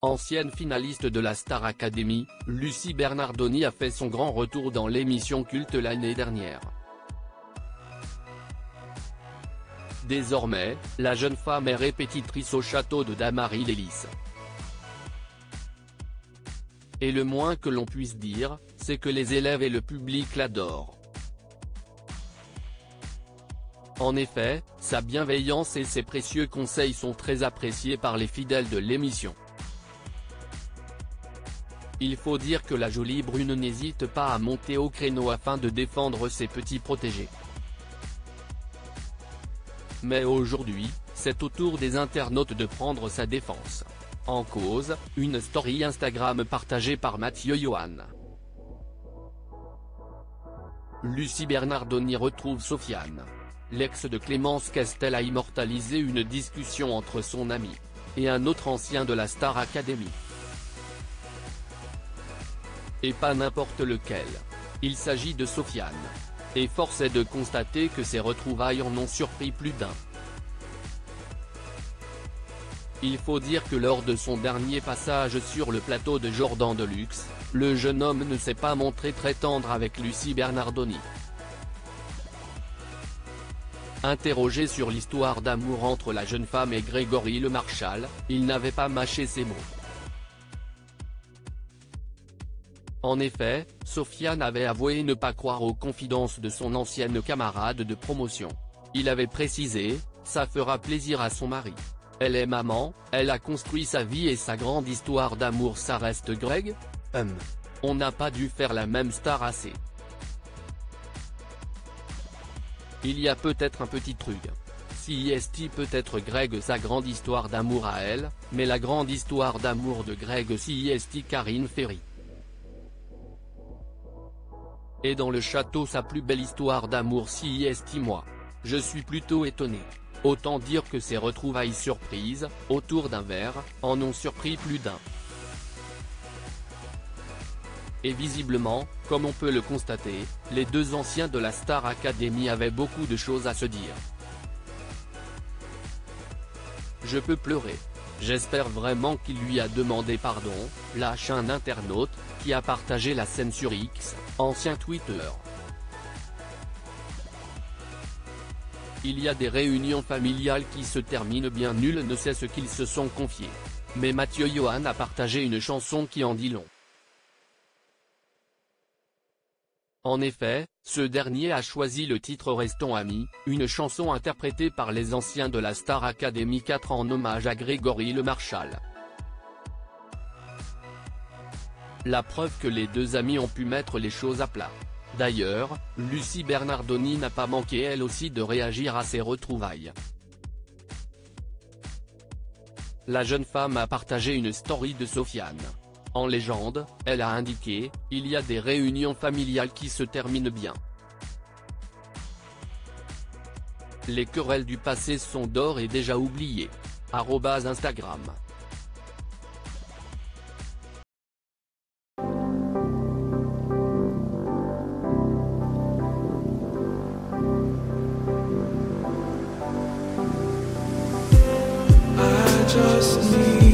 Ancienne finaliste de la Star Academy, Lucie Bernardoni a fait son grand retour dans l'émission culte l'année dernière. Désormais, la jeune femme est répétitrice au château de Damary-les-Lys. Et le moins que l'on puisse dire, c'est que les élèves et le public l'adorent. En effet, sa bienveillance et ses précieux conseils sont très appréciés par les fidèles de l'émission. Il faut dire que la jolie brune n'hésite pas à monter au créneau afin de défendre ses petits protégés. Mais aujourd'hui, c'est au tour des internautes de prendre sa défense. En cause, une story Instagram partagée par Mathieu Johan. Lucie Bernardoni retrouve Sofiane. L'ex de Clémence Castel a immortalisé une discussion entre son ami et un autre ancien de la Star Academy. Et pas n'importe lequel. Il s'agit de Sofiane. Et force est de constater que ces retrouvailles en ont surpris plus d'un. Il faut dire que lors de son dernier passage sur le plateau de Jordan Deluxe, le jeune homme ne s'est pas montré très tendre avec Lucie Bernardoni. Interrogé sur l'histoire d'amour entre la jeune femme et Grégory Le Marchal, il n'avait pas mâché ses mots. En effet, Sofiane avait avoué ne pas croire aux confidences de son ancienne camarade de promotion. Il avait précisé « ça fera plaisir à son mari. Elle est maman, elle a construit sa vie et sa grande histoire d'amour ça reste Greg. On n'a pas dû faire la même star assez. Il y a peut-être un petit truc. CIST peut-être Greg sa grande histoire d'amour à elle, mais la grande histoire d'amour de Greg CIST Karine Ferry. Et dans le château sa plus belle histoire d'amour CIST moi. Je suis plutôt étonné. Autant dire que ces retrouvailles surprises, autour d'un verre, en ont surpris plus d'un. Et visiblement, comme on peut le constater, les deux anciens de la Star Academy avaient beaucoup de choses à se dire. Je peux pleurer. J'espère vraiment qu'il lui a demandé pardon, lâche un internaute, qui a partagé la scène sur X, ancien Twitter. Il y a des réunions familiales qui se terminent bien, nul ne sait ce qu'ils se sont confiés. Mais Mathieu Johan a partagé une chanson qui en dit long. En effet, ce dernier a choisi le titre Restons amis, une chanson interprétée par les anciens de la Star Academy 4 en hommage à Grégory Le Marchal. La preuve que les deux amis ont pu mettre les choses à plat. D'ailleurs, Lucie Bernardoni n'a pas manqué elle aussi de réagir à ces retrouvailles. La jeune femme a partagé une story de Sofiane. En légende, elle a indiqué « Il y a des réunions familiales qui se terminent bien. Les querelles du passé sont d'or et déjà oubliées. @Instagram. Just need